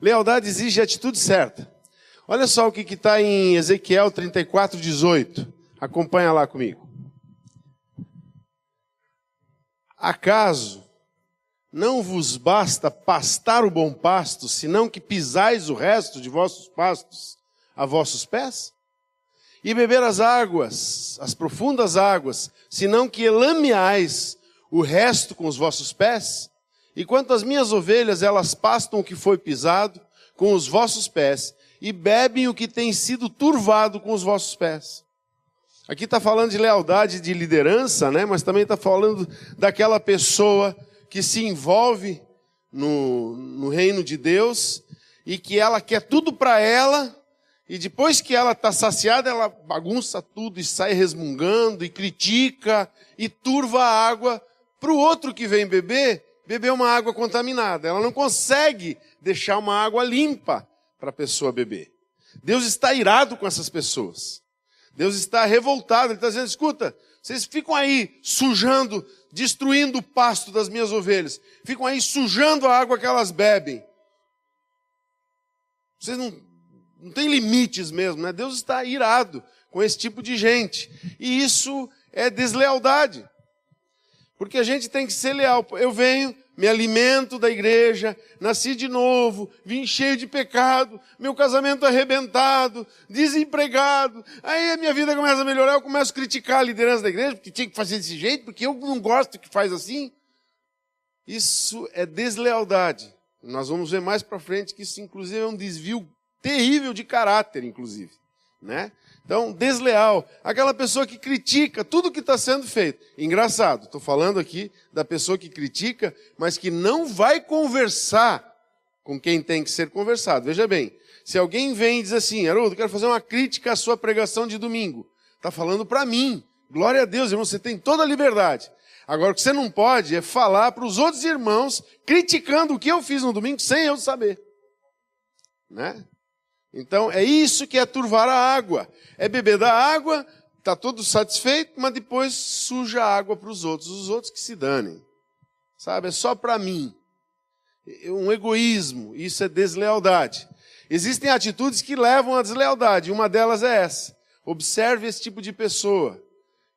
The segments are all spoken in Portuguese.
Lealdade exige a atitude certa. Olha só o que está em Ezequiel 34:18. Acompanha lá comigo. Acaso não vos basta pastar o bom pasto, senão que pisais o resto de vossos pastos a vossos pés? E beber as águas, as profundas águas, senão que lameais o resto com os vossos pés? E quanto às minhas ovelhas, elas pastam o que foi pisado com os vossos pés, e bebem o que tem sido turvado com os vossos pés. Aqui está falando de lealdade de liderança, né? Mas também está falando daquela pessoa que se envolve no reino de Deus e que ela quer tudo para ela, e depois que ela está saciada, ela bagunça tudo e sai resmungando e critica e turva a água para o outro que vem beber uma água contaminada. Ela não consegue deixar uma água limpa para a pessoa beber. Deus está irado com essas pessoas. Deus está revoltado. Ele está dizendo, escuta, vocês ficam aí sujando, destruindo o pasto das minhas ovelhas. Ficam aí sujando a água que elas bebem. Vocês não têm limites mesmo, né? Deus está irado com esse tipo de gente. E isso é deslealdade. Porque a gente tem que ser leal. Eu venho, me alimento da igreja, nasci de novo, vim cheio de pecado, meu casamento arrebentado, desempregado. Aí a minha vida começa a melhorar, eu começo a criticar a liderança da igreja, porque tinha que fazer desse jeito, porque eu não gosto que faz assim. Isso é deslealdade. Nós vamos ver mais para frente que isso, inclusive, é um desvio terrível de caráter, inclusive, né? Então, desleal, aquela pessoa que critica tudo que está sendo feito. Engraçado, estou falando aqui da pessoa que critica, mas que não vai conversar com quem tem que ser conversado. Veja bem, se alguém vem e diz assim, Haroldo, quero fazer uma crítica à sua pregação de domingo. Está falando para mim. Glória a Deus, irmão, você tem toda a liberdade. Agora, o que você não pode é falar para os outros irmãos, criticando o que eu fiz no domingo, sem eu saber. Né? Então, é isso que é turvar a água. É beber da água, está todo satisfeito, mas depois suja a água para os outros que se danem. Sabe, é só para mim. É um egoísmo, isso é deslealdade. Existem atitudes que levam à deslealdade, uma delas é essa. Observe esse tipo de pessoa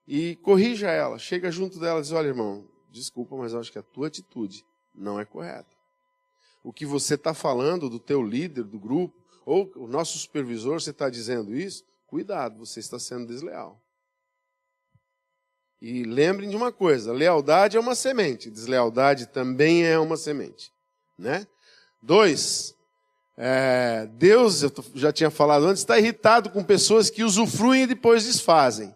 e corrija ela. Chega junto dela e diz, olha, irmão, desculpa, mas eu acho que a tua atitude não é correta. O que você está falando do teu líder, do grupo, ou o nosso supervisor, você está dizendo isso, cuidado, você está sendo desleal. E lembrem de uma coisa, lealdade é uma semente, deslealdade também é uma semente. Né? 2, Deus, eu já tinha falado antes, está irritado com pessoas que usufruem e depois desfazem.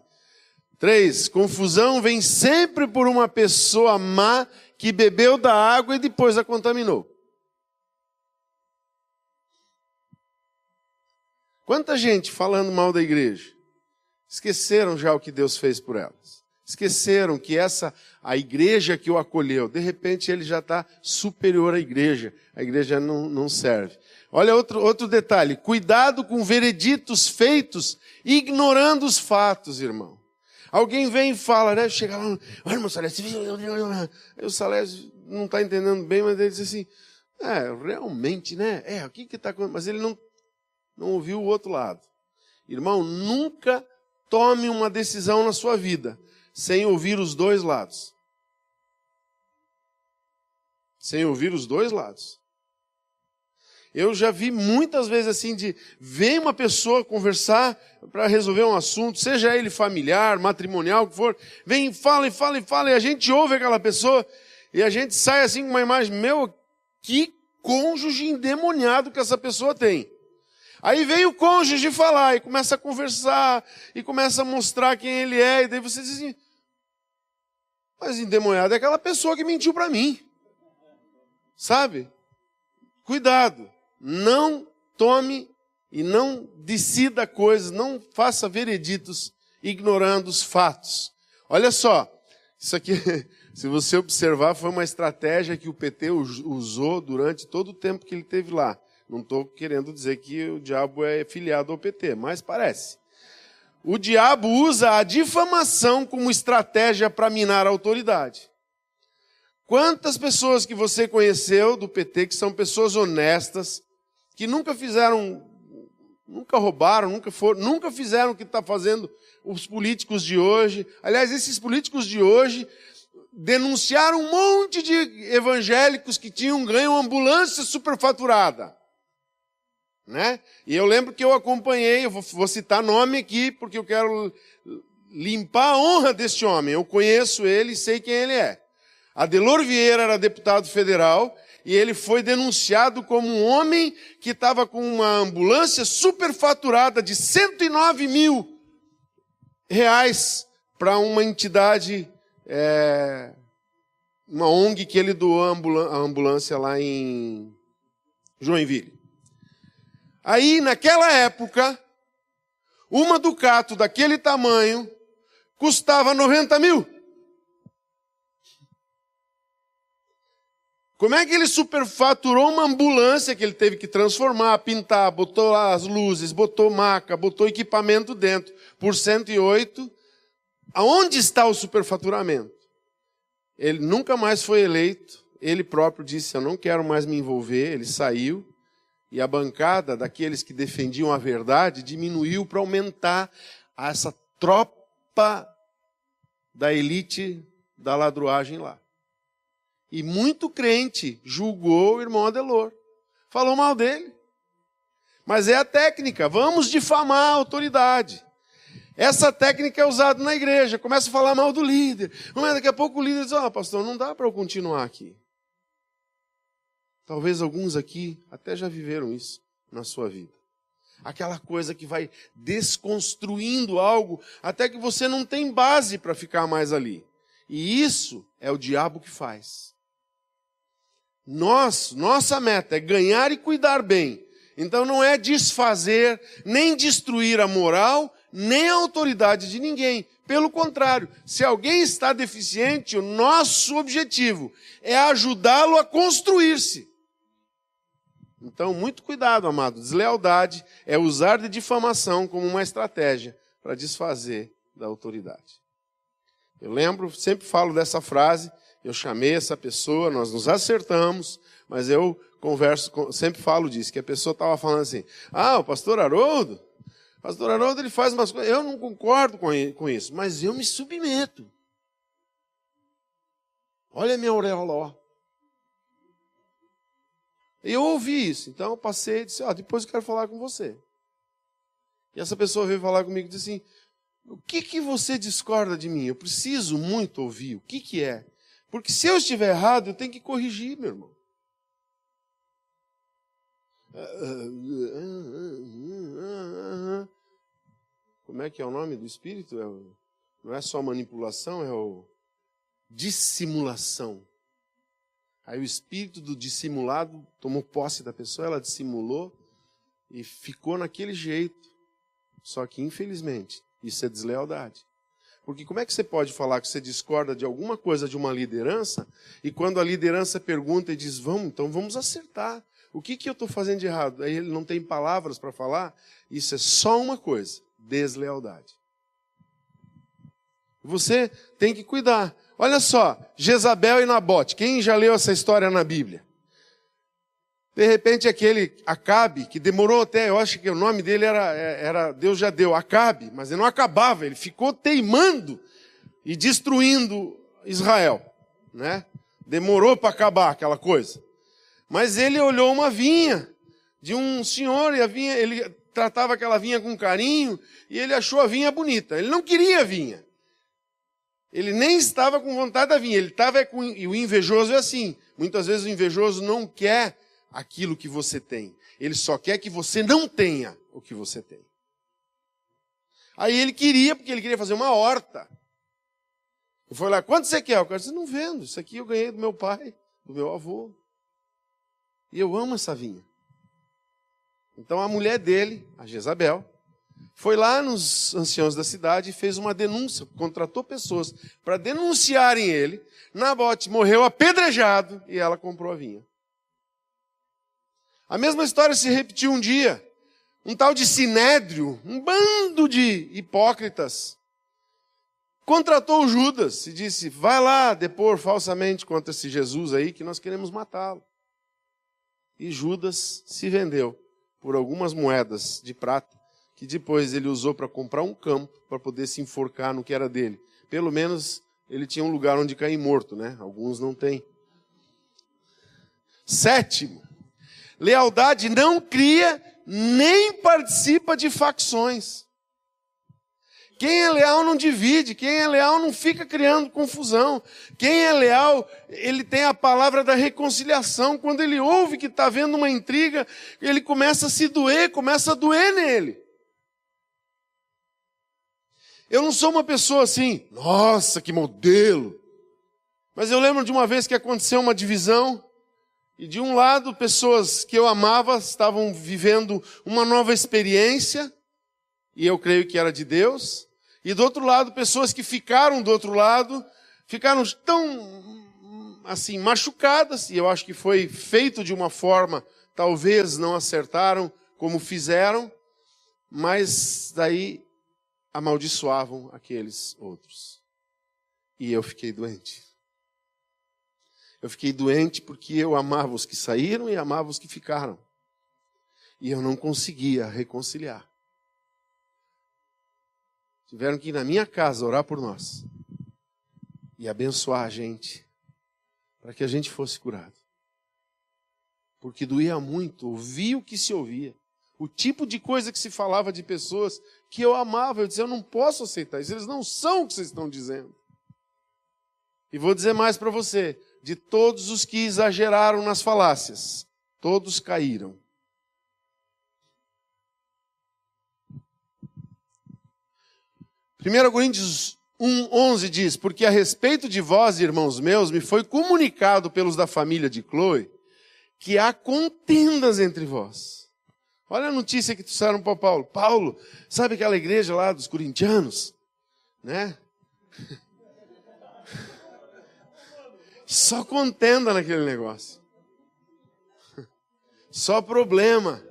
3, confusão vem sempre por uma pessoa má que bebeu da água e depois a contaminou. Quanta gente falando mal da igreja? Esqueceram já o que Deus fez por elas. Esqueceram que a igreja que o acolheu, de repente ele já está superior à igreja. A igreja não serve. Olha outro detalhe. Cuidado com vereditos feitos, ignorando os fatos, irmão. Alguém vem e fala, né? Chega lá, olha, irmão Salésio, aí o Salésio não está entendendo bem, mas ele diz assim, realmente, né? O que está acontecendo? Mas ele não ouviu o outro lado. Irmão, nunca tome uma decisão na sua vida sem ouvir os dois lados. Sem ouvir os dois lados. Eu já vi muitas vezes assim vem uma pessoa conversar para resolver um assunto, seja ele familiar, matrimonial, o que for, vem e fala, e a gente ouve aquela pessoa e a gente sai assim com uma imagem, que cônjuge endemoniado que essa pessoa tem. Aí vem o cônjuge falar e começa a conversar e começa a mostrar quem ele é. E daí você diz assim, mas endemoniado é aquela pessoa que mentiu para mim. Sabe? Cuidado. Não tome e não decida coisas, não faça vereditos ignorando os fatos. Olha só, isso aqui, se você observar, foi uma estratégia que o PT usou durante todo o tempo que ele esteve lá. Não estou querendo dizer que o diabo é filiado ao PT, mas parece. O diabo usa a difamação como estratégia para minar a autoridade. Quantas pessoas que você conheceu do PT que são pessoas honestas, que nunca roubaram, nunca fizeram o que está fazendo os políticos de hoje. Aliás, esses políticos de hoje denunciaram um monte de evangélicos que tinham ganho uma ambulância superfaturada. Né? E eu lembro que eu acompanhei, eu vou citar nome aqui, porque eu quero limpar a honra deste homem. Eu conheço ele e sei quem ele é. Adelor Vieira era deputado federal e ele foi denunciado como um homem que estava com uma ambulância superfaturada de R$109 mil para uma entidade, uma ONG que ele doou a ambulância lá em Joinville. Aí, naquela época, uma Ducato daquele tamanho custava 90 mil. Como é que ele superfaturou uma ambulância que ele teve que transformar, pintar, botou lá as luzes, botou maca, botou equipamento dentro, por 108? Aonde está o superfaturamento? Ele nunca mais foi eleito, ele próprio disse, eu não quero mais me envolver, ele saiu. E a bancada daqueles que defendiam a verdade diminuiu para aumentar essa tropa da elite da ladruagem lá. E muito crente julgou o irmão Adelor. Falou mal dele. Mas é a técnica, vamos difamar a autoridade. Essa técnica é usada na igreja, começa a falar mal do líder. Mas daqui a pouco o líder diz, pastor, não dá para eu continuar aqui. Talvez alguns aqui até já viveram isso na sua vida. Aquela coisa que vai desconstruindo algo até que você não tem base para ficar mais ali. E isso é o diabo que faz. Nossa meta é ganhar e cuidar bem. Então não é desfazer, nem destruir a moral, nem a autoridade de ninguém. Pelo contrário, se alguém está deficiente, o nosso objetivo é ajudá-lo a construir-se. Então, muito cuidado, amado. Deslealdade é usar de difamação como uma estratégia para desfazer da autoridade. Eu lembro, sempre falo dessa frase, eu chamei essa pessoa, nós nos acertamos, mas eu sempre falo disso, que a pessoa estava falando assim, o pastor Haroldo ele faz umas coisas, eu não concordo com isso, mas eu me submeto. Olha a minha auréola, ó. Eu ouvi isso, então eu passei e disse, depois eu quero falar com você. E essa pessoa veio falar comigo e disse assim, o que você discorda de mim? Eu preciso muito ouvir, o que é? Porque se eu estiver errado, eu tenho que corrigir, meu irmão. Como é que é o nome do espírito? Não é só manipulação, é dissimulação. Aí o espírito do dissimulado tomou posse da pessoa, ela dissimulou e ficou naquele jeito. Só que, infelizmente, isso é deslealdade. Porque como é que você pode falar que você discorda de alguma coisa de uma liderança e quando a liderança pergunta e diz, então vamos acertar. O que eu estou fazendo de errado? Aí ele não tem palavras para falar. Isso é só uma coisa, deslealdade. Você tem que cuidar. Olha só, Jezabel e Nabote. Quem já leu essa história na Bíblia? De repente aquele Acabe, que demorou até, eu acho que o nome dele era Deus já deu, Acabe, mas ele não acabava, ele ficou teimando e destruindo Israel. Né? Demorou para acabar aquela coisa. Mas ele olhou uma vinha de um senhor e a vinha, ele tratava aquela vinha com carinho e ele achou a vinha bonita. Ele não queria a vinha. Ele nem estava com vontade da vinha, ele estava com... E o invejoso é assim, muitas vezes o invejoso não quer aquilo que você tem, ele só quer que você não tenha o que você tem. Aí ele queria, porque ele queria fazer uma horta. Eu falei lá, quanto você quer? O cara disse, não vendo, isso aqui eu ganhei do meu pai, do meu avô. E eu amo essa vinha. Então a mulher dele, a Jezabel, foi lá nos anciãos da cidade e fez uma denúncia, contratou pessoas para denunciarem ele. Nabote morreu apedrejado e ela comprou a vinha. A mesma história se repetiu um dia. Um tal de Sinédrio, um bando de hipócritas, contratou Judas e disse, vai lá depor falsamente contra esse Jesus aí que nós queremos matá-lo. E Judas se vendeu por algumas moedas de prata, que depois ele usou para comprar um campo, para poder se enforcar no que era dele. Pelo menos ele tinha um lugar onde cair morto, né? Alguns não têm. 7, lealdade não cria nem participa de facções. Quem é leal não divide, quem é leal não fica criando confusão. Quem é leal, ele tem a palavra da reconciliação. Quando ele ouve que está havendo uma intriga, ele começa a se doer, começa a doer nele. Eu não sou uma pessoa assim, nossa, que modelo. Mas eu lembro de uma vez que aconteceu uma divisão, e de um lado, pessoas que eu amava estavam vivendo uma nova experiência, e eu creio que era de Deus. E do outro lado, pessoas que ficaram do outro lado, ficaram tão, assim, machucadas, e eu acho que foi feito de uma forma, talvez não acertaram como fizeram, mas daí amaldiçoavam aqueles outros. E eu fiquei doente. Eu fiquei doente porque eu amava os que saíram e amava os que ficaram. E eu não conseguia reconciliar. Tiveram que ir na minha casa orar por nós. E abençoar a gente. Para que a gente fosse curado. Porque doía muito ouvir o que se ouvia. O tipo de coisa que se falava de pessoas que eu amava. Eu dizia, eu não posso aceitar isso. Eles não são o que vocês estão dizendo. E vou dizer mais para você. De todos os que exageraram nas falácias, todos caíram. Primeiro Coríntios 1:11 diz, porque a respeito de vós, irmãos meus, me foi comunicado pelos da família de Cloe, que há contendas entre vós. Olha a notícia que trouxeram para Paulo. Paulo, sabe aquela igreja lá dos corintianos? Né? Só contenda naquele negócio. Só problema.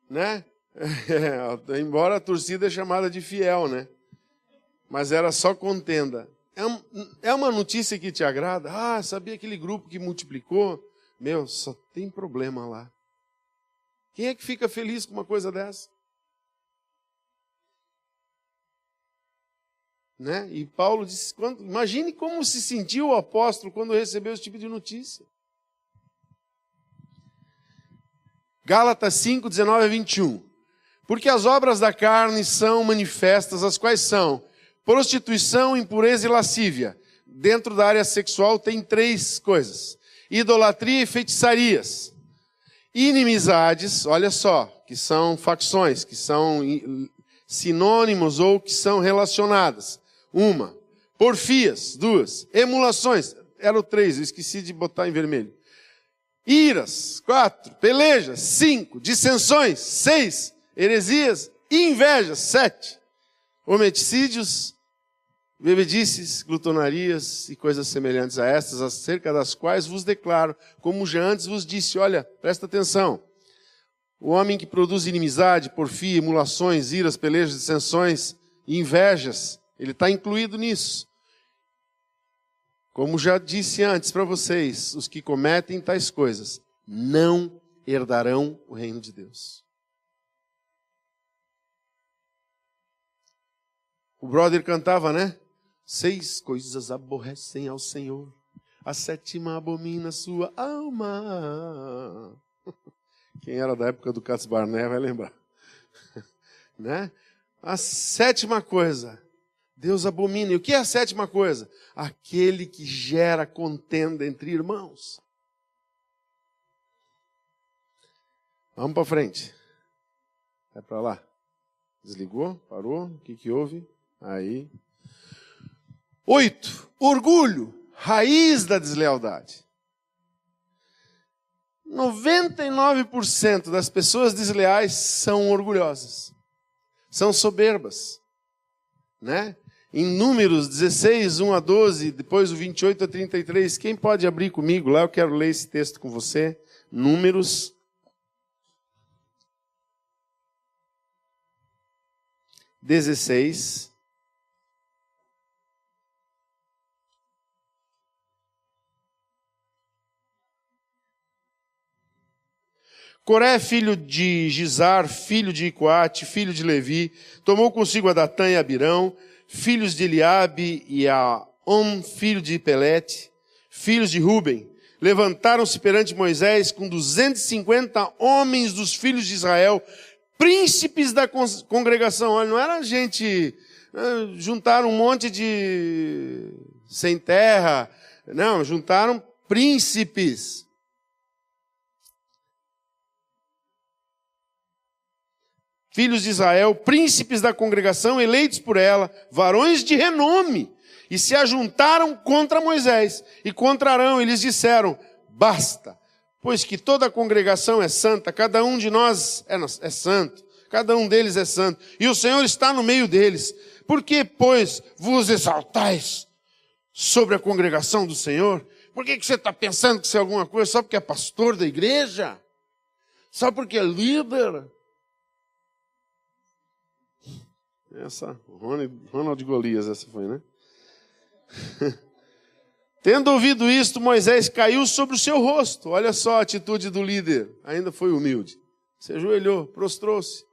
Né? Embora a torcida é chamada de fiel, né? Mas era só contenda. É uma notícia que te agrada? Ah, sabia aquele grupo que multiplicou? Meu, só tem problema lá. Quem é que fica feliz com uma coisa dessa? Né? E Paulo disse, imagine como se sentiu o apóstolo quando recebeu esse tipo de notícia. Gálatas 5:19-21. Porque as obras da carne são manifestas, as quais são prostituição, impureza e lascívia. Dentro da área sexual tem 3 coisas. Idolatria e feitiçarias. Inimizades, olha só, que são facções, que são sinônimos ou que são relacionadas. 1. Porfias, 2. Emulações, eram 3, eu esqueci de botar em vermelho. Iras, 4. Pelejas, 5. Dissensões, 6. Heresias e invejas, 7. Homicídios, bebedices, glutonarias e coisas semelhantes a estas, acerca das quais vos declaro, como já antes vos disse, olha, presta atenção. O homem que produz inimizade, porfia, emulações, iras, pelejas, dissensões e invejas, ele está incluído nisso. Como já disse antes para vocês, os que cometem tais coisas não herdarão o reino de Deus. O brother cantava, né? 6 coisas aborrecem ao Senhor, a 7ª abomina sua alma. Quem era da época do Cats Barné vai lembrar. Né? A 7ª coisa, Deus abomina. E o que é a 7ª coisa? Aquele que gera contenda entre irmãos. Vamos para frente. Vai para lá. Desligou? Parou? O que houve? Aí. 8. Orgulho, raiz da deslealdade. 99% das pessoas desleais são orgulhosas. São soberbas. Né? Em Números 16, 1-12, depois o 28-33, quem pode abrir comigo lá? Eu quero ler esse texto com você. Números 16. Coré, filho de Gizar, filho de Icoate, filho de Levi, tomou consigo a Datã e Abirão, filhos de Eliabe e Aom, filho de Pelete, filhos de Ruben. Levantaram-se perante Moisés com 250 homens dos filhos de Israel, príncipes da congregação. Olha, não era gente, juntaram um monte de sem terra, não, juntaram príncipes. Filhos de Israel, príncipes da congregação, eleitos por ela, varões de renome, e se ajuntaram contra Moisés e contra Arão, e lhes disseram: basta, pois que toda a congregação é santa, cada um de nós é santo, cada um deles é santo, e o Senhor está no meio deles. Por que, pois, vos exaltais sobre a congregação do Senhor? Por que você está pensando que isso é alguma coisa só porque é pastor da igreja? Só porque é líder? Essa, Ronald Golias, essa foi, né? Tendo ouvido isto, Moisés caiu sobre o seu rosto. Olha só a atitude do líder. Ainda foi humilde. Se ajoelhou, prostrou-se.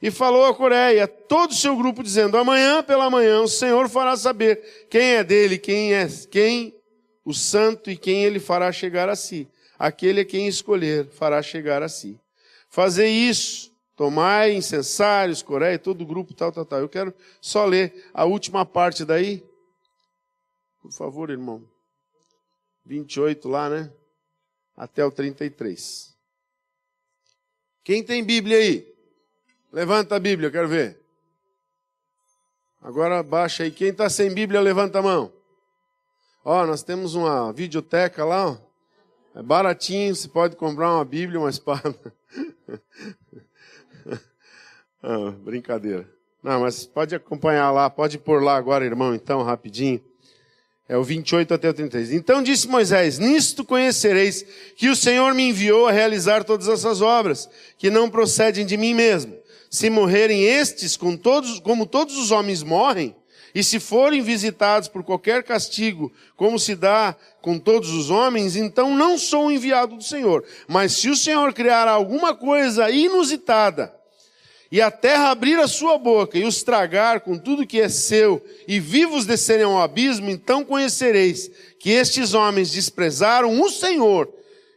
E falou a Coré e a todo o seu grupo, dizendo: amanhã pela manhã o Senhor fará saber quem é dele, quem o santo, e quem ele fará chegar a si. Aquele a quem escolher fará chegar a si. Fazei isso. Tomai incensários, Coré e todo o grupo, tal. Eu quero só ler a última parte daí. Por favor, irmão. 28 lá, né? Até o 33. Quem tem Bíblia aí? Levanta a Bíblia, eu quero ver. Agora baixa aí. Quem está sem Bíblia, levanta a mão. Ó, nós temos uma videoteca lá, ó. É baratinho, você pode comprar uma Bíblia, uma espada. Ah, brincadeira. Não, mas pode acompanhar lá, pode pôr lá agora, irmão, então, rapidinho. É o 28 até o 33. Então disse Moisés: nisto conhecereis que o Senhor me enviou a realizar todas essas obras, que não procedem de mim mesmo. Se morrerem estes, como todos os homens morrem, e se forem visitados por qualquer castigo, como se dá com todos os homens, então não sou enviado do Senhor. Mas se o Senhor criar alguma coisa inusitada, e a terra abrir a sua boca e os tragar com tudo que é seu, e vivos descerem ao abismo, então conhecereis que estes homens desprezaram o Senhor.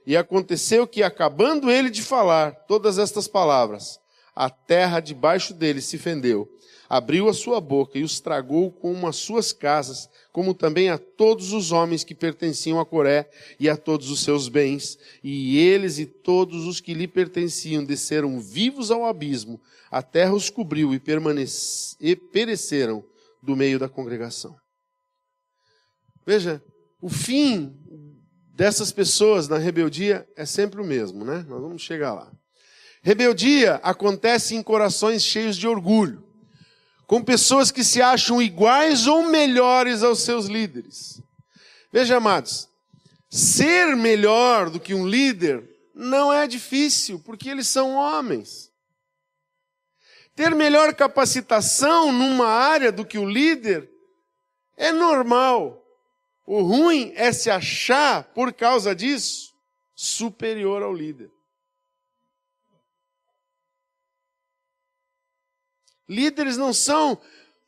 E aconteceu que, acabando ele de falar todas estas palavras, a terra debaixo dele se fendeu, abriu a sua boca e os tragou com as suas casas, como também a todos os homens que pertenciam a Coré e a todos os seus bens. E eles e todos os que lhe pertenciam desceram vivos ao abismo. A terra os cobriu e pereceram do meio da congregação. Veja, o fim dessas pessoas na rebeldia é sempre o mesmo, né? Nós vamos chegar lá. Rebeldia acontece em corações cheios de orgulho, com pessoas que se acham iguais ou melhores aos seus líderes. Veja, amados, ser melhor do que um líder não é difícil, porque eles são homens. Ter melhor capacitação numa área do que o líder é normal. O ruim é se achar, por causa disso, superior ao líder. Líderes não são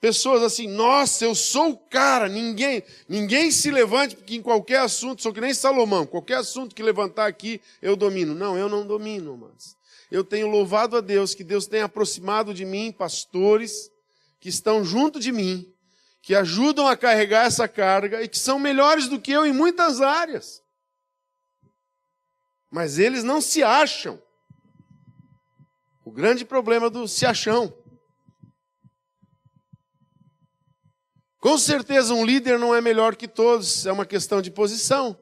pessoas assim: nossa, eu sou o cara, ninguém se levante, porque em qualquer assunto, sou que nem Salomão, qualquer assunto que levantar aqui, eu domino. Não, eu não domino, mas eu tenho louvado a Deus, que Deus tem aproximado de mim pastores que estão junto de mim, que ajudam a carregar essa carga e que são melhores do que eu em muitas áreas. Mas eles não se acham. O grande problema do se acham. Com certeza um líder não é melhor que todos, é uma questão de posição.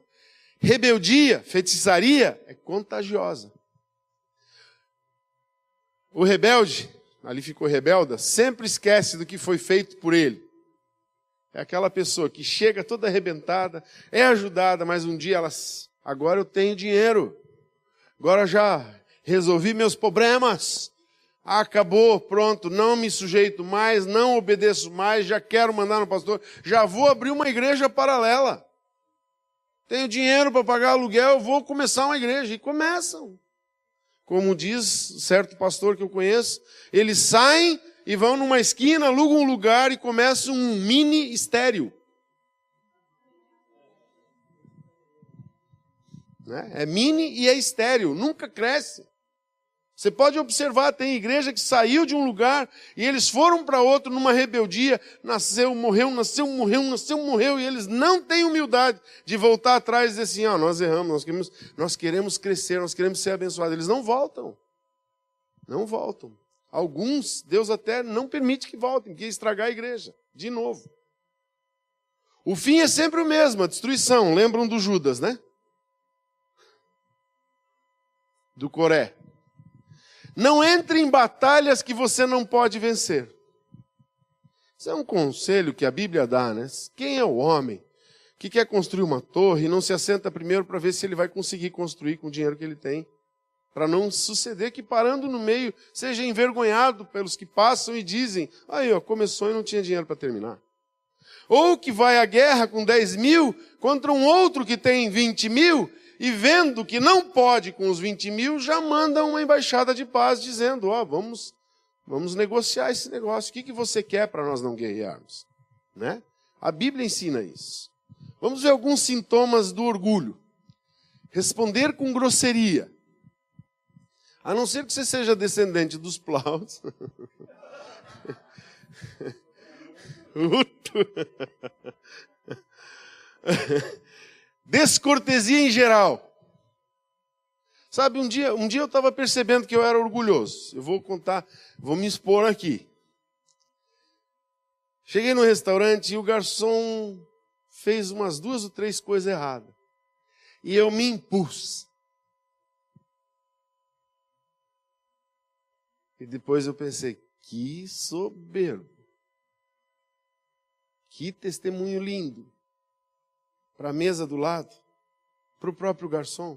Rebeldia, feitiçaria, é contagiosa. O rebelde, ali ficou rebelda, sempre esquece do que foi feito por ele. É aquela pessoa que chega toda arrebentada, é ajudada, mas um dia agora eu tenho dinheiro, agora já resolvi meus problemas, acabou, pronto, não me sujeito mais, não obedeço mais, já quero mandar no pastor, já vou abrir uma igreja paralela. Tenho dinheiro para pagar aluguel, vou começar uma igreja. E começam. como diz certo pastor que eu conheço, eles saem e vão numa esquina, alugam um lugar e começam um mini estéreo. Né? É mini e é estéreo, nunca cresce. Você pode observar, tem igreja que saiu de um lugar e eles foram para outro numa rebeldia, nasceu, morreu, e eles não têm humildade de voltar atrás e dizer assim, nós erramos, nós queremos crescer, nós queremos ser abençoados. Eles não voltam. Não voltam. Alguns, Deus até não permite que voltem, quer estragar a igreja, de novo. O fim é sempre o mesmo, a destruição. Lembram do Judas, né? Do Coré. Não entre em batalhas que você não pode vencer. Isso é um conselho que a Bíblia dá, né? Quem é o homem que quer construir uma torre e não se assenta primeiro para ver se ele vai conseguir construir com o dinheiro que ele tem? Para não suceder que parando no meio seja envergonhado pelos que passam e dizem, começou e não tinha dinheiro para terminar. Ou que vai à guerra com 10 mil contra um outro que tem 20 mil e vendo que não pode com os 20 mil, já manda uma embaixada de paz dizendo, vamos negociar esse negócio. O que você quer para nós não guerrearmos? Né? A Bíblia ensina isso. Vamos ver alguns sintomas do orgulho. Responder com grosseria. A não ser que você seja descendente dos Plaus. Descortesia em geral. Sabe, um dia eu estava percebendo que eu era orgulhoso. Eu vou me expor aqui. Cheguei no restaurante e o garçom fez umas 2 ou 3 coisas erradas. E eu me impus. E depois eu pensei, que soberbo. Que testemunho lindo. Para a mesa do lado, para o próprio garçom.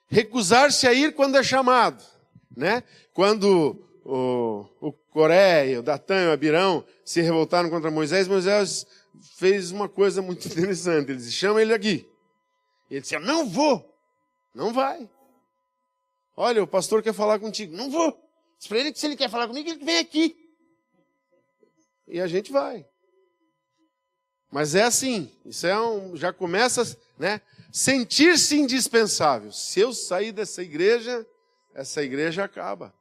Recusar-se a ir quando é chamado. Né? Quando o Coré, o Datã e o Abirão se revoltaram contra Moisés, Moisés fez uma coisa muito interessante. Ele disse, chama ele aqui. E ele disse, eu não vou. Não vai. Olha, o pastor quer falar contigo. Não vou. Diz para ele que se ele quer falar comigo, ele vem aqui. E a gente vai. Mas é assim. Isso já começa, né? Sentir-se indispensável. Se eu sair dessa igreja, essa igreja acaba.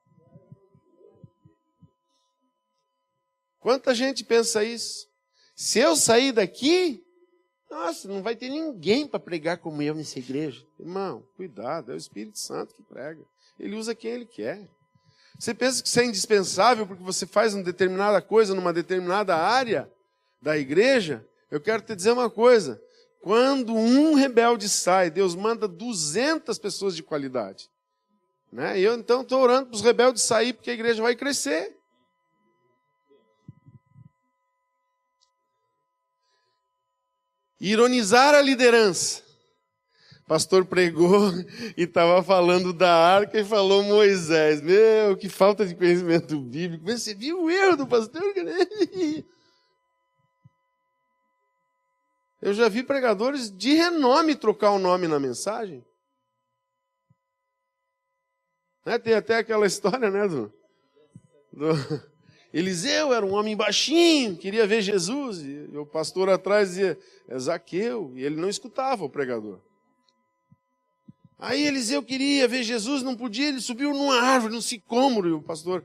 Quanta gente pensa isso? Se eu sair daqui, nossa, não vai ter ninguém para pregar como eu nessa igreja. Irmão, cuidado, é o Espírito Santo que prega. Ele usa quem ele quer. Você pensa que isso é indispensável porque você faz uma determinada coisa numa determinada área da igreja? Eu quero te dizer uma coisa. Quando um rebelde sai, Deus manda 200 pessoas de qualidade. Né? E eu então estou orando para os rebeldes sair porque a igreja vai crescer. Ironizar a liderança. O pastor pregou e estava falando da arca e falou Moisés. Meu, que falta de conhecimento bíblico. Você viu o erro do pastor? Eu já vi pregadores de renome trocar o nome na mensagem. Né? Tem até aquela história, né, do Eliseu era um homem baixinho, queria ver Jesus, e o pastor atrás dizia, é Zaqueu, e ele não escutava o pregador. Aí Eliseu queria ver Jesus, não podia, ele subiu numa árvore, num sicômoro, e o pastor,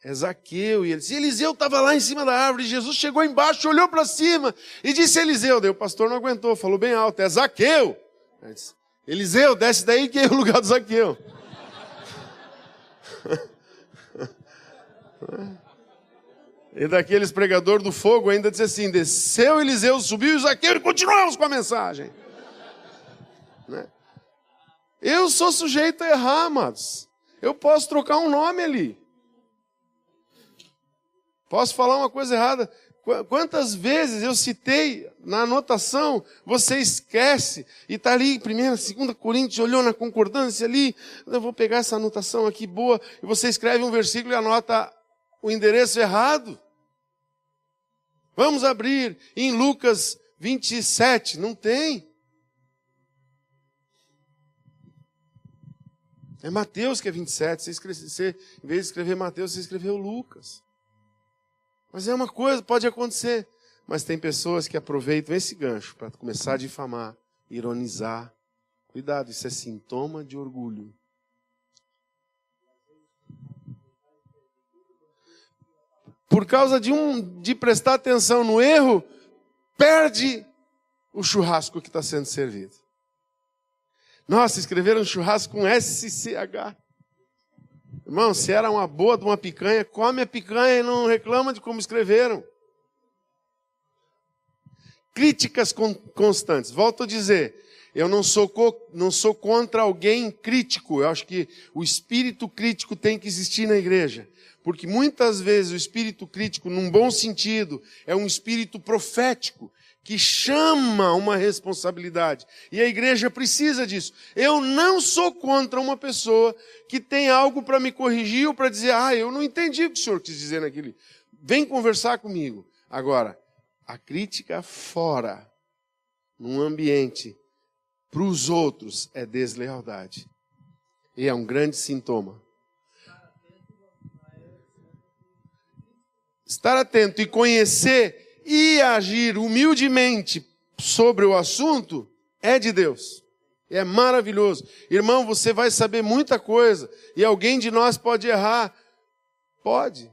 é Zaqueu, e ele disse, Eliseu estava lá em cima da árvore, e Jesus chegou embaixo, olhou para cima, e disse Eliseu, daí o pastor não aguentou, falou bem alto, é Zaqueu. Ele disse, Eliseu, desce daí que é o lugar do Zaqueu. E daqueles pregadores do fogo ainda disse assim, desceu Eliseu, subiu Zaqueu e continuamos com a mensagem. Né? Eu sou sujeito a errar, amados. Eu posso trocar um nome ali. Posso falar uma coisa errada. Quantas vezes eu citei na anotação, você esquece, e está ali, 1ª, 2ª Coríntios, olhou na concordância ali, eu vou pegar essa anotação aqui boa, e você escreve um versículo e anota o endereço errado. Vamos abrir em Lucas 27, não tem. É Mateus que é 27. Você, em vez de escrever Mateus, você escreveu Lucas. Mas é uma coisa, pode acontecer. Mas tem pessoas que aproveitam esse gancho para começar a difamar, ironizar. Cuidado, isso é sintoma de orgulho. Por causa de prestar atenção no erro, perde o churrasco que está sendo servido. Nossa, escreveram churrasco com SCH. Irmão, se era uma boa de uma picanha, come a picanha e não reclama de como escreveram. Críticas constantes. Volto a dizer, eu não sou contra alguém crítico. Eu acho que o espírito crítico tem que existir na igreja. Porque muitas vezes o espírito crítico, num bom sentido, é um espírito profético que chama uma responsabilidade. E a igreja precisa disso. Eu não sou contra uma pessoa que tem algo para me corrigir ou para dizer, eu não entendi o que o senhor quis dizer naquele. Vem conversar comigo. Agora, a crítica fora, num ambiente, para os outros, é deslealdade. E é um grande sintoma. Estar atento e conhecer e agir humildemente sobre o assunto é de Deus. É maravilhoso. Irmão, você vai saber muita coisa e alguém de nós pode errar. Pode.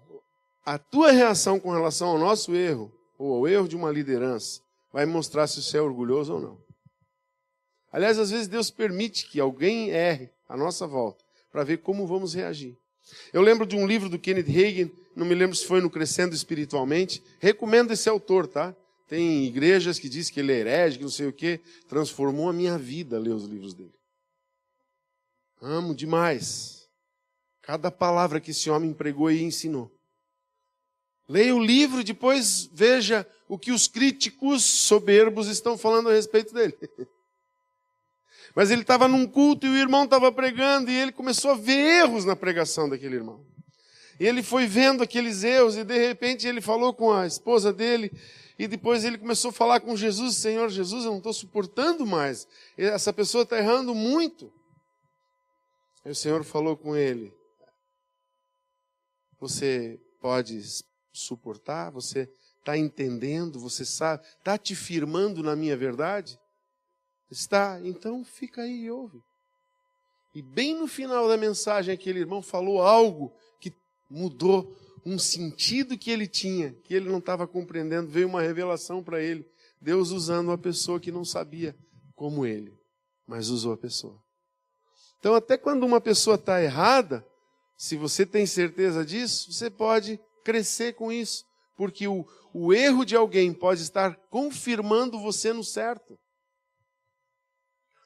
A tua reação com relação ao nosso erro ou ao erro de uma liderança vai mostrar se você é orgulhoso ou não. Aliás, às vezes Deus permite que alguém erre à nossa volta para ver como vamos reagir. Eu lembro de um livro do Kenneth Hagin, não me lembro se foi no Crescendo Espiritualmente. Recomendo esse autor, tá? Tem igrejas que dizem que ele é herege, que não sei o quê. Transformou a minha vida ler os livros dele. Amo demais. Cada palavra que esse homem pregou e ensinou. Leia o livro e depois veja o que os críticos soberbos estão falando a respeito dele. Mas ele estava num culto e o irmão estava pregando e ele começou a ver erros na pregação daquele irmão. E ele foi vendo aqueles erros e de repente ele falou com a esposa dele e depois ele começou a falar com Jesus, Senhor Jesus, eu não estou suportando mais. Essa pessoa está errando muito. Aí o Senhor falou com ele, você pode suportar? Você está entendendo? Você sabe? Está te firmando na minha verdade? Está? Então fica aí e ouve. E bem no final da mensagem, aquele irmão falou algo que mudou um sentido que ele tinha, que ele não estava compreendendo. Veio uma revelação para ele. Deus usando uma pessoa que não sabia como ele, mas usou a pessoa. Então, até quando uma pessoa está errada, se você tem certeza disso, você pode crescer com isso. Porque o erro de alguém pode estar confirmando você no certo.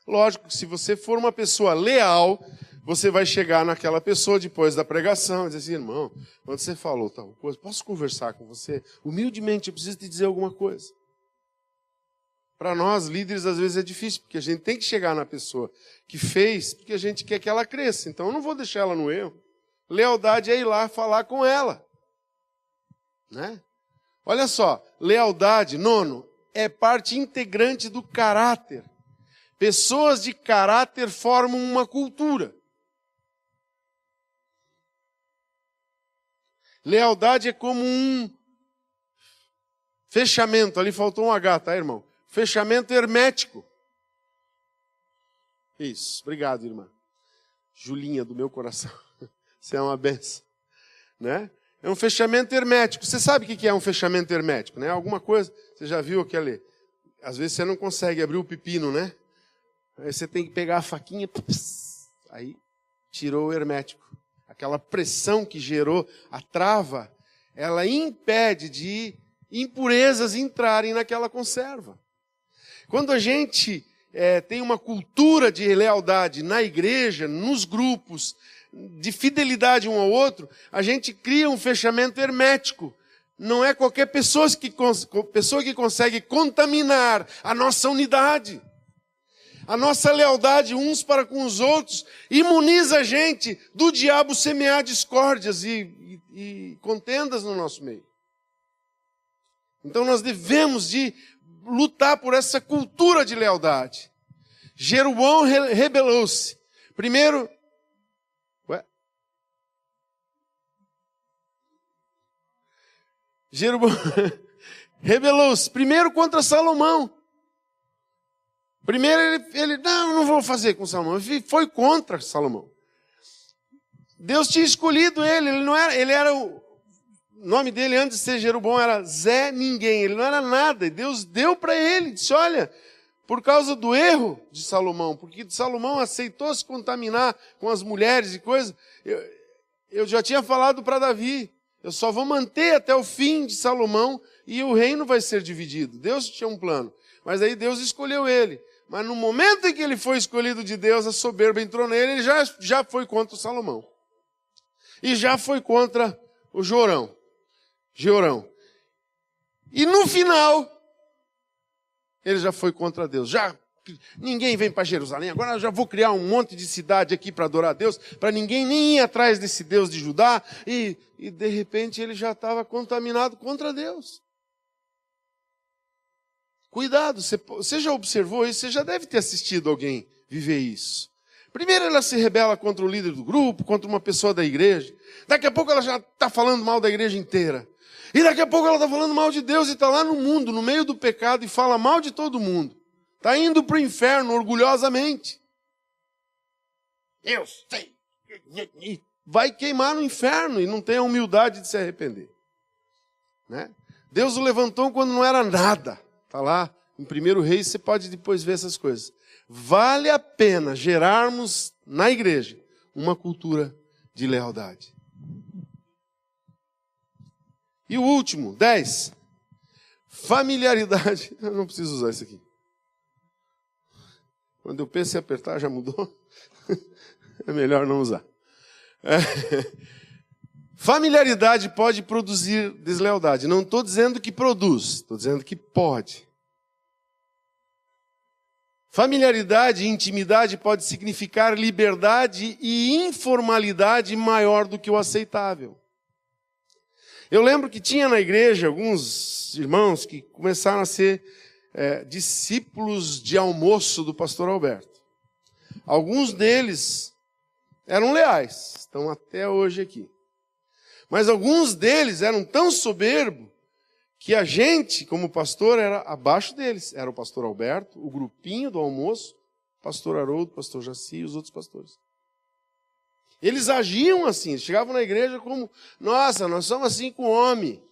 Lógico que se você for uma pessoa leal, você vai chegar naquela pessoa depois da pregação e dizer assim, irmão, quando você falou tal coisa, posso conversar com você? Humildemente, eu preciso te dizer alguma coisa. Para nós, líderes, às vezes é difícil, porque a gente tem que chegar na pessoa que fez, porque a gente quer que ela cresça. Então eu não vou deixar ela no erro. Lealdade é ir lá falar com ela. Né? Olha só, lealdade, nono, é parte integrante do caráter. Pessoas de caráter formam uma cultura. Lealdade é como um fechamento. Ali faltou um H, tá, irmão? Fechamento hermético. Isso, obrigado, irmã. Julinha do meu coração. Você é uma benção. Né? É um fechamento hermético. Você sabe o que é um fechamento hermético, né? Alguma coisa, você já viu aquele... Às vezes você não consegue abrir o pepino, né? Aí você tem que pegar a faquinha, aí tirou o hermético. Aquela pressão que gerou a trava, ela impede de impurezas entrarem naquela conserva. Quando a gente tem uma cultura de lealdade na igreja, nos grupos, de fidelidade um ao outro, a gente cria um fechamento hermético. Não é qualquer pessoa que consegue contaminar a nossa unidade. A nossa lealdade uns para com os outros imuniza a gente do diabo semear discórdias e contendas no nosso meio. Então nós devemos de lutar por essa cultura de lealdade. Jeroboão rebelou-se. Primeiro... Jeroboão rebelou-se. Primeiro contra Salomão. Primeiro ele não vou fazer com Salomão. Ele foi contra Salomão. Deus tinha escolhido ele. Ele era o nome dele antes de ser Jeroboão era Zé Ninguém. Ele não era nada. E Deus deu para ele. Disse, olha, por causa do erro de Salomão, porque Salomão aceitou se contaminar com as mulheres e coisas, eu já tinha falado para Davi, eu só vou manter até o fim de Salomão e o reino vai ser dividido. Deus tinha um plano. Mas aí Deus escolheu ele. Mas no momento em que ele foi escolhido de Deus, a soberba entrou nele, ele já foi contra o Salomão. E já foi contra o Georão. E no final, ele já foi contra Deus. Ninguém vem para Jerusalém, agora eu já vou criar um monte de cidade aqui para adorar a Deus, para ninguém nem ir atrás desse Deus de Judá. E de repente ele já estava contaminado contra Deus. Cuidado, você já observou isso? Você já deve ter assistido alguém viver isso. Primeiro ela se rebela contra o líder do grupo, contra uma pessoa da igreja. Daqui a pouco ela já está falando mal da igreja inteira. E daqui a pouco ela está falando mal de Deus e está lá no mundo, no meio do pecado, e fala mal de todo mundo. Está indo para o inferno orgulhosamente. Eu sei. Vai queimar no inferno e não tem a humildade de se arrepender. Né? Deus o levantou quando não era nada. Está lá, em 1 Reis, você pode depois ver essas coisas. Vale a pena gerarmos na igreja uma cultura de lealdade. E o último, 10. Familiaridade. Eu não preciso usar isso aqui. Quando eu penso em apertar, já mudou. É melhor não usar. Familiaridade pode produzir deslealdade. Não estou dizendo que produz, estou dizendo que pode. Familiaridade e intimidade pode significar liberdade e informalidade maior do que o aceitável. Eu lembro que tinha na igreja alguns irmãos que começaram a ser discípulos de almoço do pastor Alberto. Alguns deles eram leais, estão até hoje aqui. Mas alguns deles eram tão soberbos que a gente, como pastor, era abaixo deles. Era o pastor Alberto, o grupinho do almoço, o pastor Haroldo, o pastor Jaci e os outros pastores. Eles agiam assim, chegavam na igreja como, nossa, nós somos assim com homem.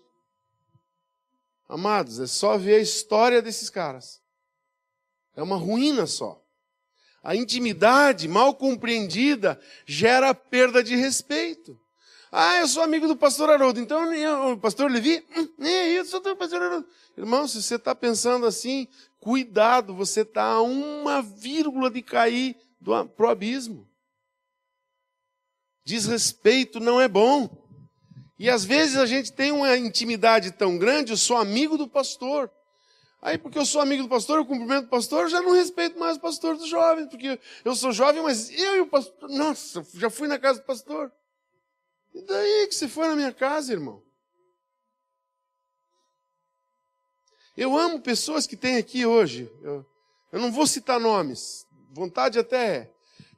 Amados, é só ver a história desses caras. É uma ruína só. A intimidade mal compreendida gera perda de respeito. Ah, eu sou amigo do pastor Haroldo, então o pastor Levi, nem isso, eu sou do pastor Haroldo. Irmão, se você está pensando assim, cuidado, você está a 1 de cair para o abismo. Desrespeito não é bom. E às vezes a gente tem uma intimidade tão grande, eu sou amigo do pastor. Aí porque eu sou amigo do pastor, eu cumprimento o pastor, eu já não respeito mais o pastor dos jovens, porque eu sou jovem, mas eu e o pastor, nossa, já fui na casa do pastor. E daí que você foi na minha casa, irmão? Eu amo pessoas que tem aqui hoje, eu não vou citar nomes, vontade até é,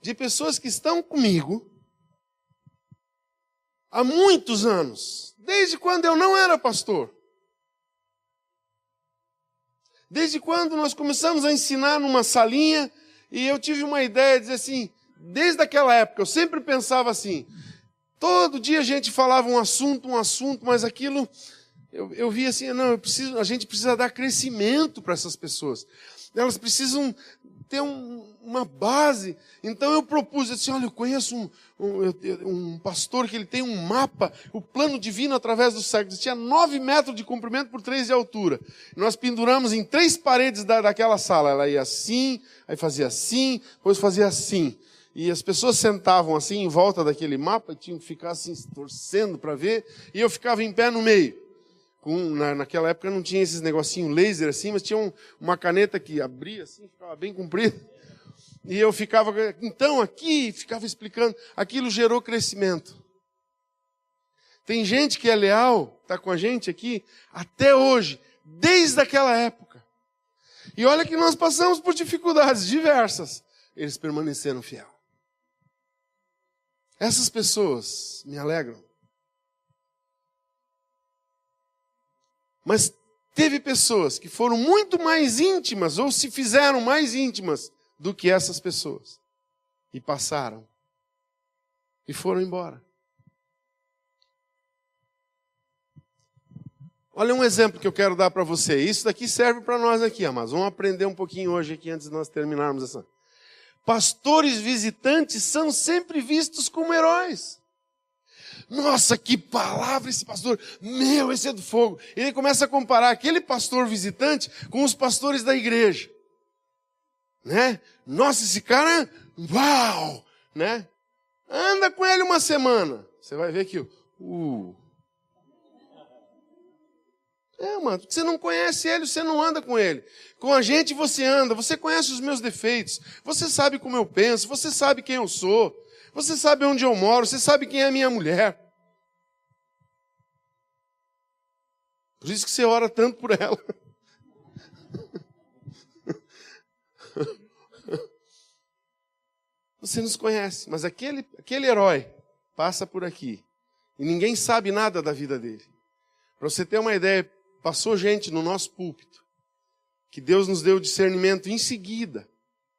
de pessoas que estão comigo há muitos anos, desde quando eu não era pastor. Desde quando nós começamos a ensinar numa salinha, e eu tive uma ideia de dizer assim, desde aquela época, eu sempre pensava assim, todo dia a gente falava um assunto, mas aquilo, eu via assim, não, a gente precisa dar crescimento para essas pessoas. Elas precisam ter uma base. Então eu propus, assim, olha, eu conheço um pastor que ele tem um mapa, o plano divino através dos séculos. Tinha 9 metros de comprimento por 3 de altura. Nós penduramos em 3 paredes daquela sala. Ela ia assim, aí fazia assim, depois fazia assim. E as pessoas sentavam assim em volta daquele mapa e tinham que ficar assim torcendo para ver. E eu ficava em pé no meio. Naquela época não tinha esses negocinhos laser assim, mas tinha uma caneta que abria assim, ficava bem comprida. E eu ficava, então aqui, ficava explicando. Aquilo gerou crescimento. Tem gente que é leal, está com a gente aqui, até hoje, desde aquela época. E olha que nós passamos por dificuldades diversas. Eles permaneceram fiel. Essas pessoas me alegram. Mas teve pessoas que foram muito mais íntimas, ou se fizeram mais íntimas do que essas pessoas. E passaram. E foram embora. Olha um exemplo que eu quero dar para você. Isso daqui serve para nós aqui, amados. Vamos aprender um pouquinho hoje aqui antes de nós terminarmos essa. Pastores visitantes são sempre vistos como heróis. Nossa, que palavra esse pastor. Meu, esse é do fogo. Ele começa a comparar aquele pastor visitante com os pastores da igreja. Né? Nossa, esse cara, uau! Né? Anda com ele uma semana. Você vai ver que mano, você não conhece ele, você não anda com ele. Com a gente você anda, você conhece os meus defeitos, você sabe como eu penso, você sabe quem eu sou, você sabe onde eu moro, você sabe quem é a minha mulher. Por isso que você ora tanto por ela. Você nos conhece, mas aquele herói passa por aqui e ninguém sabe nada da vida dele. Para você ter uma ideia, passou gente no nosso púlpito, que Deus nos deu discernimento em seguida,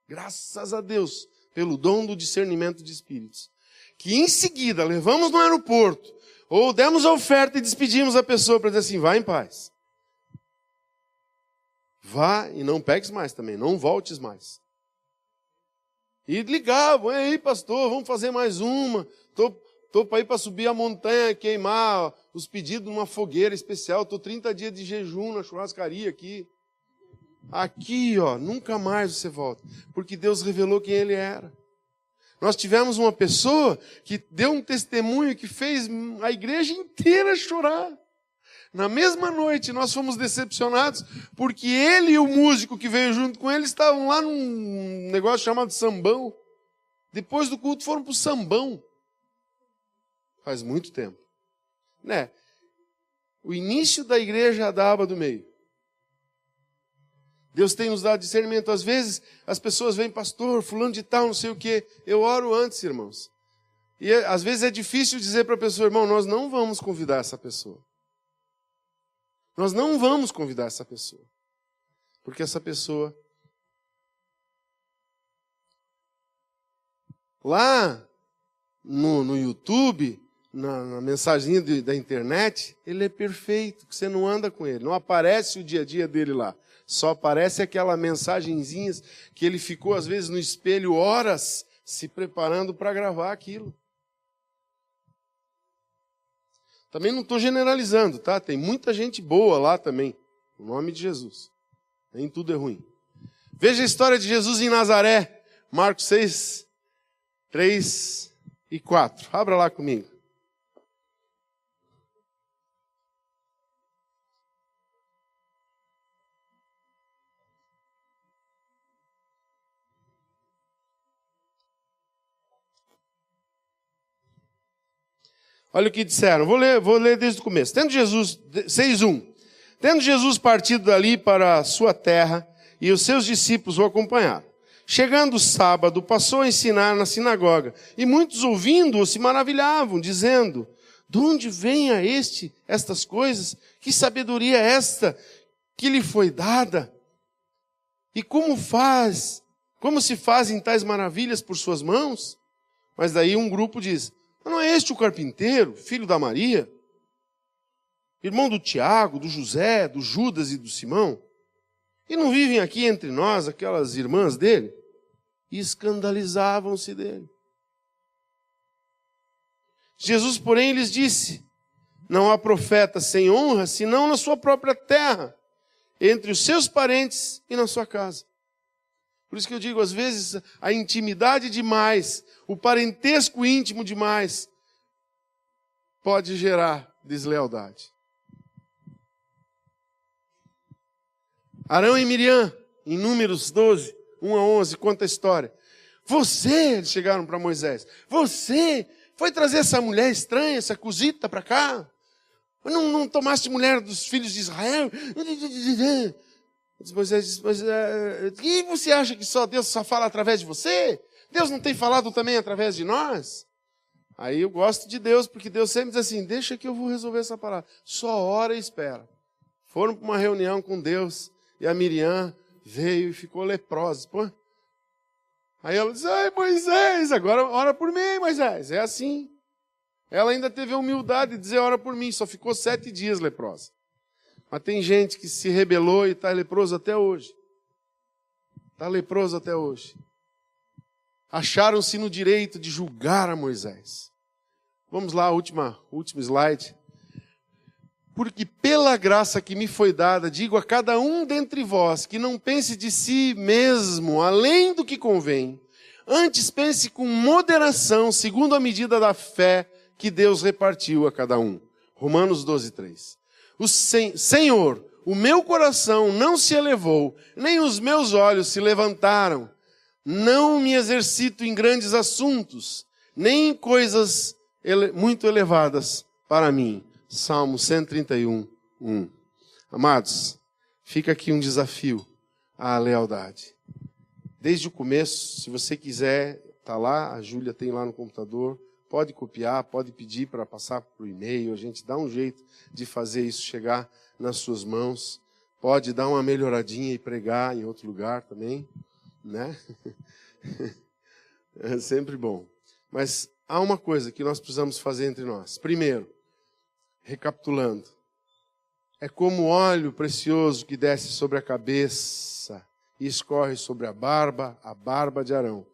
graças a Deus, pelo dom do discernimento de espíritos, que em seguida levamos no aeroporto, ou demos a oferta e despedimos a pessoa para dizer assim, vá em paz. Vá e não peques mais também, não voltes mais. E ligavam, e aí pastor, vamos fazer mais uma, estou para ir para subir a montanha, queimar os pedidos numa fogueira especial. Estou 30 dias de jejum na churrascaria aqui. Aqui, ó, nunca mais você volta. Porque Deus revelou quem ele era. Nós tivemos uma pessoa que deu um testemunho que fez a igreja inteira chorar. Na mesma noite nós fomos decepcionados porque ele e o músico que veio junto com ele estavam lá num negócio chamado sambão. Depois do culto foram para o sambão. Faz muito tempo. Né? O início da igreja da aba do meio. Deus tem nos dado discernimento. Às vezes as pessoas vêm, pastor, fulano de tal, não sei o quê. Eu oro antes, irmãos. E às vezes é difícil dizer para a pessoa, irmão, nós não vamos convidar essa pessoa. Nós não vamos convidar essa pessoa. Porque essa pessoa... Lá no YouTube... Na mensaginha da internet, ele é perfeito, você não anda com ele, não aparece o dia a dia dele lá, só aparece aquela mensagenzinhas que ele ficou às vezes no espelho horas se preparando para gravar aquilo. Também não estou generalizando, tá? Tem muita gente boa lá também, no nome de Jesus, nem tudo é ruim. Veja a história de Jesus em Nazaré, Marcos 6, 3 e 4, abra lá comigo. Olha o que disseram, vou ler desde o começo. 6:1. Tendo Jesus partido dali para a sua terra, e os seus discípulos o acompanharam. Chegando o sábado, passou a ensinar na sinagoga, e muitos ouvindo-o se maravilhavam, dizendo, de onde vem a estas coisas? Que sabedoria é esta que lhe foi dada? E como se fazem tais maravilhas por suas mãos? Mas daí um grupo diz, não é este o carpinteiro, filho da Maria? Irmão do Tiago, do José, do Judas e do Simão? E não vivem aqui entre nós aquelas irmãs dele? E escandalizavam-se dele. Jesus, porém, lhes disse, não há profeta sem honra, senão na sua própria terra, entre os seus parentes e na sua casa. Por isso que eu digo, às vezes, a intimidade demais, o parentesco íntimo demais, pode gerar deslealdade. Arão e Miriam, em Números 12, 1-11, conta a história. Eles chegaram para Moisés, você foi trazer essa mulher estranha, essa cosita para cá? Não tomaste mulher dos filhos de Israel? Moisés disse, mas e você acha que só Deus só fala através de você? Deus não tem falado também através de nós? Aí eu gosto de Deus, porque Deus sempre diz assim, deixa que eu vou resolver essa parada. Só ora e espera. Foram para uma reunião com Deus, e a Miriam veio e ficou leprosa. Pô. Aí ela disse, ai Moisés, agora ora por mim, Moisés. É assim. Ela ainda teve a humildade de dizer, ora por mim, só ficou 7 dias leprosa. Mas tem gente que se rebelou e está leproso até hoje. Está leproso até hoje. Acharam-se no direito de julgar a Moisés. Vamos lá, último slide. Porque pela graça que me foi dada, digo a cada um dentre vós, que não pense de si mesmo, além do que convém. Antes pense com moderação, segundo a medida da fé que Deus repartiu a cada um. Romanos 12:3. Senhor, o meu coração não se elevou, nem os meus olhos se levantaram. Não me exercito em grandes assuntos, nem em coisas muito elevadas para mim. Salmo 131, 1. Amados, fica aqui um desafio à lealdade. Desde o começo, se você quiser, está lá, a Júlia tem lá no computador, pode copiar, pode pedir para passar por e-mail, a gente dá um jeito de fazer isso chegar nas suas mãos. Pode dar uma melhoradinha e pregar em outro lugar também, né? É sempre bom. Mas há uma coisa que nós precisamos fazer entre nós. Primeiro, recapitulando, é como óleo precioso que desce sobre a cabeça e escorre sobre a barba de Arão.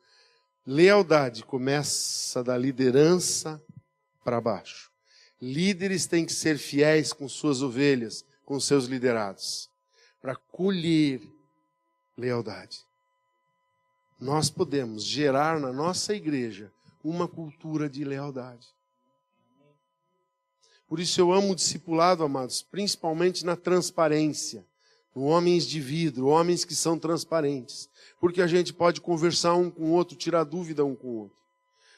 Lealdade começa da liderança para baixo. Líderes têm que ser fiéis com suas ovelhas, com seus liderados, para colher lealdade. Nós podemos gerar na nossa igreja uma cultura de lealdade. Por isso eu amo o discipulado, amados, principalmente na transparência. No homens de vidro, homens que são transparentes. Porque a gente pode conversar um com o outro, tirar dúvida um com o outro.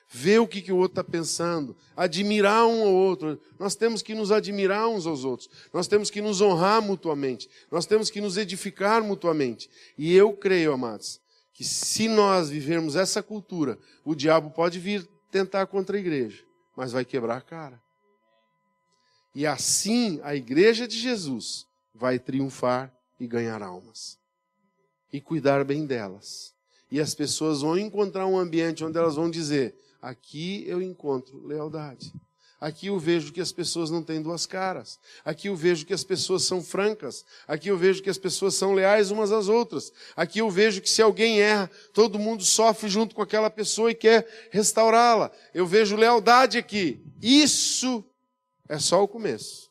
Ver o que o outro está pensando, admirar um ao outro. Nós temos que nos admirar uns aos outros. Nós temos que nos honrar mutuamente. Nós temos que nos edificar mutuamente. E eu creio, amados, que se nós vivermos essa cultura, o diabo pode vir tentar contra a igreja, mas vai quebrar a cara. E assim a igreja de Jesus vai triunfar e ganhar almas. E cuidar bem delas. E as pessoas vão encontrar um ambiente onde elas vão dizer, aqui eu encontro lealdade. Aqui eu vejo que as pessoas não têm duas caras. Aqui eu vejo que as pessoas são francas. Aqui eu vejo que as pessoas são leais umas às outras. Aqui eu vejo que se alguém erra, todo mundo sofre junto com aquela pessoa e quer restaurá-la. Eu vejo lealdade aqui. Isso é só o começo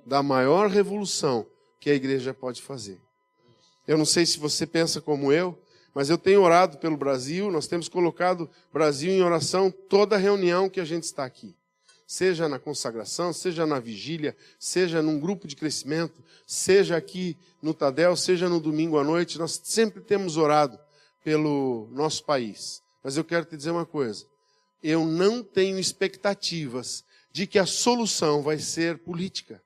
da maior revolução que a igreja pode fazer. Eu não sei se você pensa como eu, mas eu tenho orado pelo Brasil. Nós temos colocado o Brasil em oração toda reunião que a gente está aqui. Seja na consagração, seja na vigília, seja num grupo de crescimento, seja aqui no Tadel, seja no domingo à noite, nós sempre temos orado pelo nosso país. Mas eu quero te dizer uma coisa, eu não tenho expectativas de que a solução vai ser política.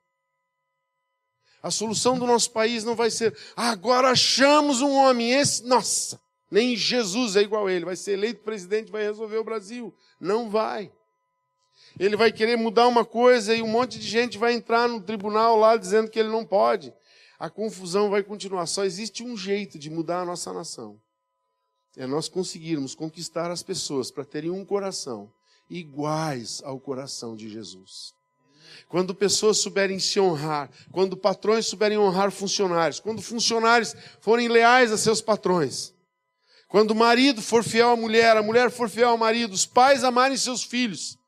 A solução do nosso país não vai ser, agora achamos um homem, esse, nossa, nem Jesus é igual a ele, vai ser eleito presidente, vai resolver o Brasil. Não vai. Ele vai querer mudar uma coisa e um monte de gente vai entrar no tribunal lá dizendo que ele não pode. A confusão vai continuar. Só existe um jeito de mudar a nossa nação. É nós conseguirmos conquistar as pessoas para terem um coração iguais ao coração de Jesus. Quando pessoas souberem se honrar, quando patrões souberem honrar funcionários, quando funcionários forem leais a seus patrões, quando o marido for fiel à mulher, a mulher for fiel ao marido, os pais amarem seus filhos,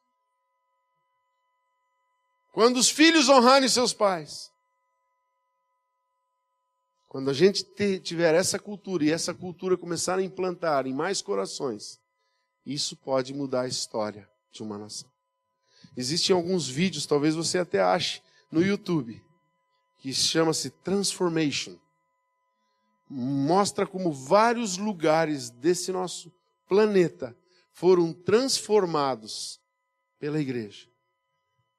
quando os filhos honrarem seus pais. Quando a gente tiver essa cultura e essa cultura começar a implantar em mais corações, isso pode mudar a história de uma nação. Existem alguns vídeos, talvez você até ache, no YouTube, que chama-se Transformation. Mostra como vários lugares desse nosso planeta foram transformados pela igreja.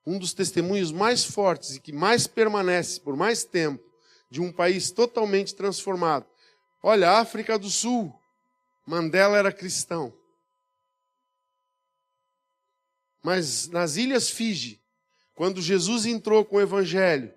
Um dos testemunhos mais fortes e que mais permanece por mais tempo de um país totalmente transformado. Olha, a África do Sul, Mandela era cristão. Mas nas Ilhas Fiji, quando Jesus entrou com o Evangelho,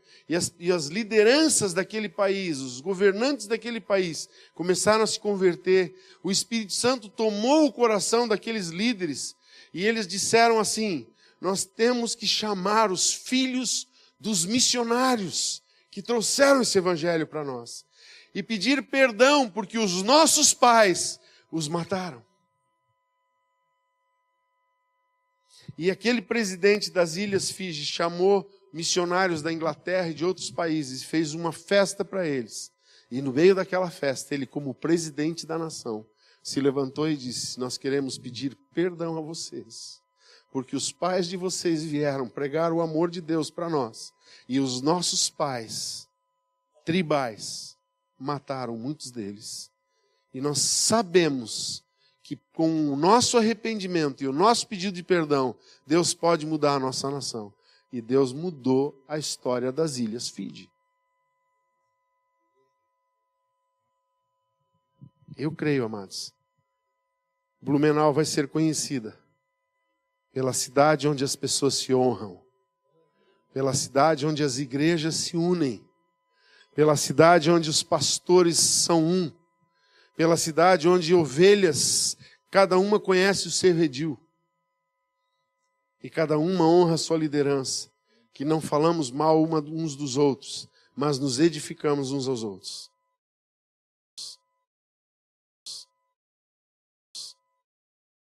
e as lideranças daquele país, os governantes daquele país, começaram a se converter, o Espírito Santo tomou o coração daqueles líderes, e eles disseram assim: nós temos que chamar os filhos dos missionários que trouxeram esse Evangelho para nós, e pedir perdão, porque os nossos pais os mataram. E aquele presidente das Ilhas Fiji chamou missionários da Inglaterra e de outros países, fez uma festa para eles. E no meio daquela festa, ele, como presidente da nação, se levantou e disse: nós queremos pedir perdão a vocês, porque os pais de vocês vieram pregar o amor de Deus para nós, e os nossos pais tribais mataram muitos deles. E nós sabemos que com o nosso arrependimento e o nosso pedido de perdão, Deus pode mudar a nossa nação. E Deus mudou a história das Ilhas Fiji. Eu creio, amados, Blumenau vai ser conhecida pela cidade onde as pessoas se honram, pela cidade onde as igrejas se unem, pela cidade onde os pastores são um, pela cidade onde ovelhas, cada uma conhece o seu redil. E cada uma honra a sua liderança. Que não falamos mal uns dos outros, mas nos edificamos uns aos outros.